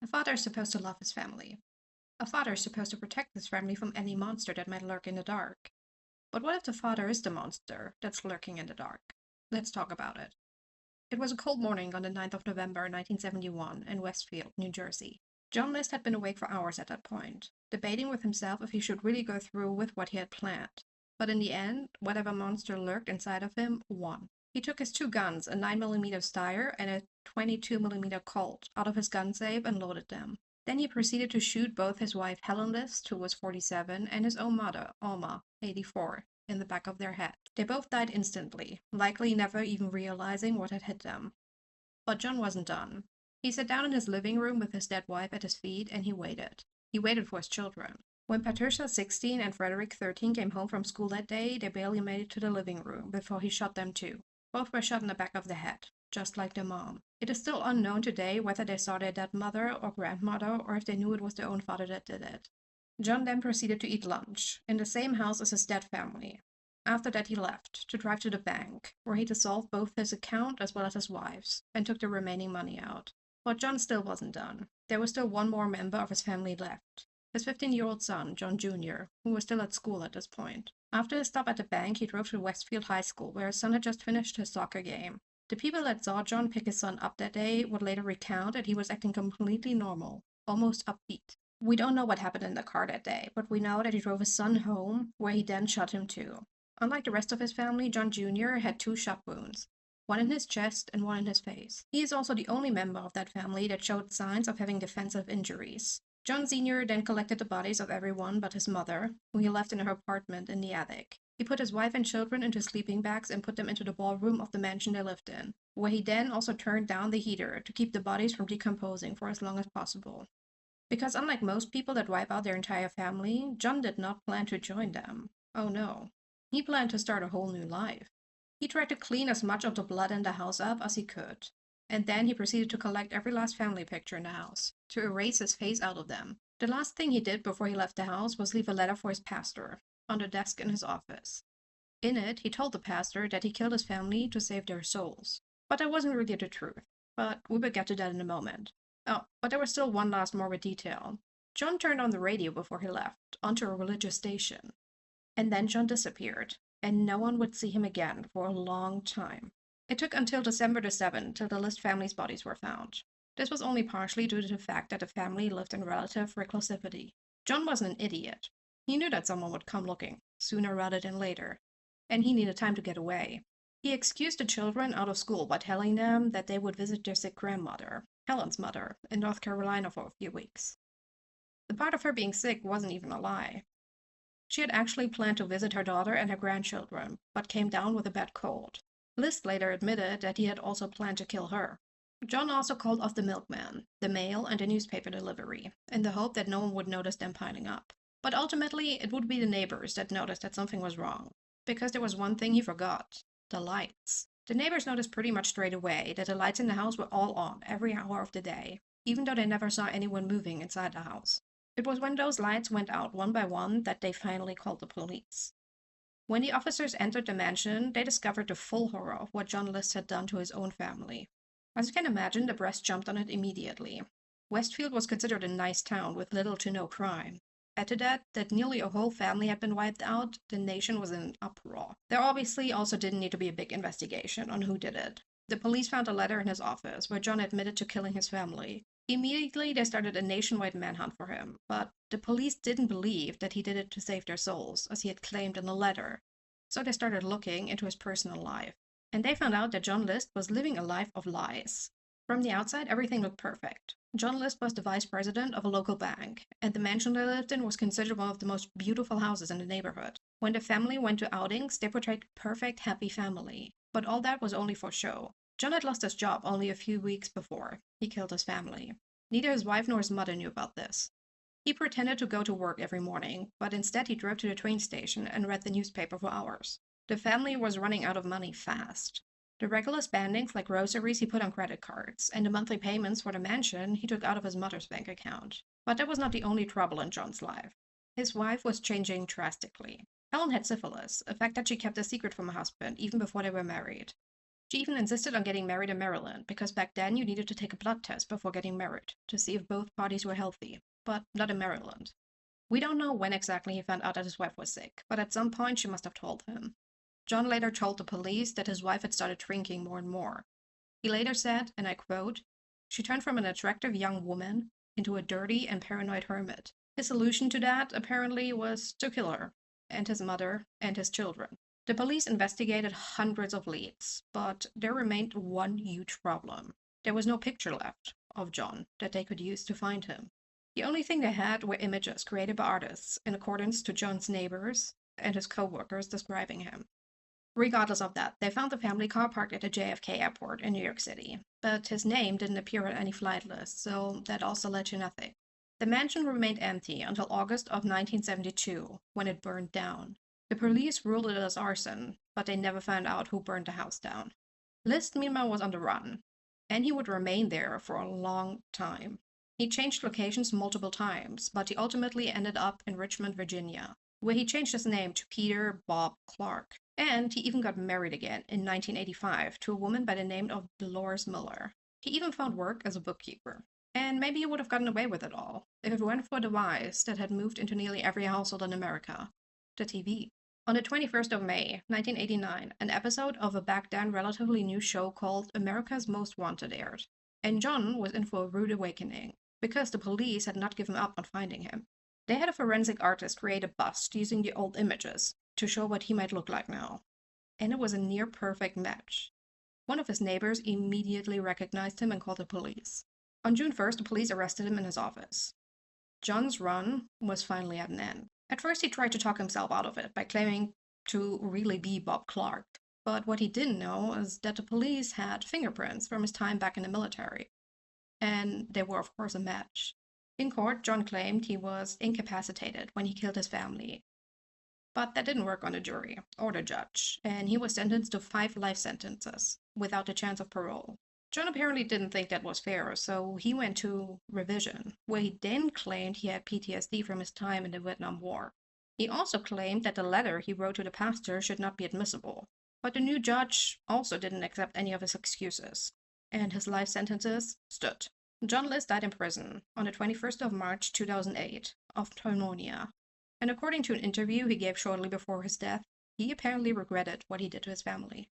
A father is supposed to love his family. A father is supposed to protect his family from any monster that might lurk in the dark. But what if the father is the monster that's lurking in the dark? Let's talk about it. It was a cold morning on the 9th of November 1971 in Westfield, New Jersey. John List had been awake for hours at that point, debating with himself if he should really go through with what he had planned. But in the end, whatever monster lurked inside of him won. He took his two guns, a 9mm Steyr and a 22mm Colt, out of his gun safe and loaded them. Then he proceeded to shoot both his wife Helen List, who was 47, and his own mother, Alma, 84, in the back of their head. They both died instantly, likely never even realizing what had hit them. But John wasn't done. He sat down in his living room with his dead wife at his feet and he waited. He waited for his children. When Patricia, 16, and Frederick, 13, came home from school that day, they barely made it to the living room before he shot them too. Both were shot in the back of the head, just like their mom. It is still unknown today whether they saw their dead mother or grandmother or if they knew it was their own father that did it. John then proceeded to eat lunch in the same house as his dead family. After that he left, to drive to the bank, where he dissolved both his account as well as his wife's, and took the remaining money out. But John still wasn't done. There was still one more member of his family left. His 15-year-old son, John Jr., who was still at school at this point. After his stop at the bank, he drove to Westfield High School, where his son had just finished his soccer game. The people that saw John pick his son up that day would later recount that he was acting completely normal, almost upbeat. We don't know what happened in the car that day, but we know that he drove his son home, where he then shot him too. Unlike the rest of his family, John Jr. had two shot wounds, one in his chest and one in his face. He is also the only member of that family that showed signs of having defensive injuries. John Sr. then collected the bodies of everyone but his mother, who he left in her apartment in the attic. He put his wife and children into sleeping bags and put them into the ballroom of the mansion they lived in, where he then also turned down the heater to keep the bodies from decomposing for as long as possible. Because unlike most people that wipe out their entire family, John did not plan to join them. Oh no. He planned to start a whole new life. He tried to clean as much of the blood in the house up as he could, and then he proceeded to collect every last family picture in the house, to erase his face out of them. The last thing he did before he left the house was leave a letter for his pastor, on the desk in his office. In it, he told the pastor that he killed his family to save their souls. But that wasn't really the truth, but we will get to that in a moment. Oh, but there was still one last morbid detail. John turned on the radio before he left, onto a religious station. And then John disappeared, and no one would see him again for a long time. It took until December the 7th till the List family's bodies were found. This was only partially due to the fact that the family lived in relative reclusivity. John wasn't an idiot. He knew that someone would come looking, sooner rather than later, and he needed time to get away. He excused the children out of school by telling them that they would visit their sick grandmother, Helen's mother, in North Carolina for a few weeks. The part of her being sick wasn't even a lie. She had actually planned to visit her daughter and her grandchildren, but came down with a bad cold. List later admitted that he had also planned to kill her. John also called off the milkman, the mail, and the newspaper delivery, in the hope that no one would notice them piling up. But ultimately, it would be the neighbors that noticed that something was wrong, because there was one thing he forgot: the lights. The neighbors noticed pretty much straight away that the lights in the house were all on every hour of the day, even though they never saw anyone moving inside the house. It was when those lights went out one by one that they finally called the police. When the officers entered the mansion, they discovered the full horror of what John List had done to his own family. As you can imagine, the press jumped on it immediately. Westfield was considered a nice town with little to no crime. Add to that nearly a whole family had been wiped out, the nation was in an uproar. There obviously also didn't need to be a big investigation on who did it. The police found a letter in his office where John admitted to killing his family. Immediately, they started a nationwide manhunt for him, but the police didn't believe that he did it to save their souls, as he had claimed in the letter. So they started looking into his personal life, and they found out that John List was living a life of lies. From the outside, everything looked perfect. John List was the vice president of a local bank, and the mansion they lived in was considered one of the most beautiful houses in the neighborhood. When the family went to outings, they portrayed a perfect, happy family. But all that was only for show. John had lost his job only a few weeks before he killed his family. Neither his wife nor his mother knew about this. He pretended to go to work every morning, but instead he drove to the train station and read the newspaper for hours. The family was running out of money fast. The regular spendings like groceries he put on credit cards, and the monthly payments for the mansion he took out of his mother's bank account. But that was not the only trouble in John's life. His wife was changing drastically. Helen had syphilis, a fact that she kept a secret from her husband even before they were married. She even insisted on getting married in Maryland because back then you needed to take a blood test before getting married to see if both parties were healthy, but not in Maryland. We don't know when exactly he found out that his wife was sick, but at some point she must have told him. John later told the police that his wife had started drinking more and more. He later said, and I quote, "She turned from an attractive young woman into a dirty and paranoid hermit. His solution to that, apparently, was to kill her, and his mother, and his children." The police investigated hundreds of leads, but there remained one huge problem. There was no picture left of John that they could use to find him. The only thing they had were images created by artists in accordance to John's neighbors and his co-workers describing him. Regardless of that, they found the family car parked at the JFK airport in New York City, but his name didn't appear on any flight list, so that also led to nothing. The mansion remained empty until August of 1972, when it burned down. The police ruled it as arson, but they never found out who burned the house down. List, meanwhile, was on the run, and he would remain there for a long time. He changed locations multiple times, but he ultimately ended up in Richmond, Virginia, where he changed his name to Peter Bob Clark. And he even got married again in 1985 to a woman by the name of Dolores Miller. He even found work as a bookkeeper. And maybe he would have gotten away with it all if it weren't for a device that had moved into nearly every household in America: the TV. On the 21st of May, 1989, an episode of a back then relatively new show called America's Most Wanted aired. And John was in for a rude awakening, because the police had not given up on finding him. They had a forensic artist create a bust using the old images to show what he might look like now. And it was a near perfect match. One of his neighbors immediately recognized him and called the police. On June 1st, the police arrested him in his office. John's run was finally at an end. At first, he tried to talk himself out of it by claiming to really be Bob Clark. But what he didn't know is that the police had fingerprints from his time back in the military. And they were, of course, a match. In court, John claimed he was incapacitated when he killed his family. But that didn't work on the jury or the judge, and he was sentenced to 5 life sentences without a chance of parole. John apparently didn't think that was fair, so he went to revision, where he then claimed he had PTSD from his time in the Vietnam War. He also claimed that the letter he wrote to the pastor should not be admissible, but the new judge also didn't accept any of his excuses, and his life sentences stood. John List died in prison on the 21st of March 2008 of pneumonia, and according to an interview he gave shortly before his death, he apparently regretted what he did to his family.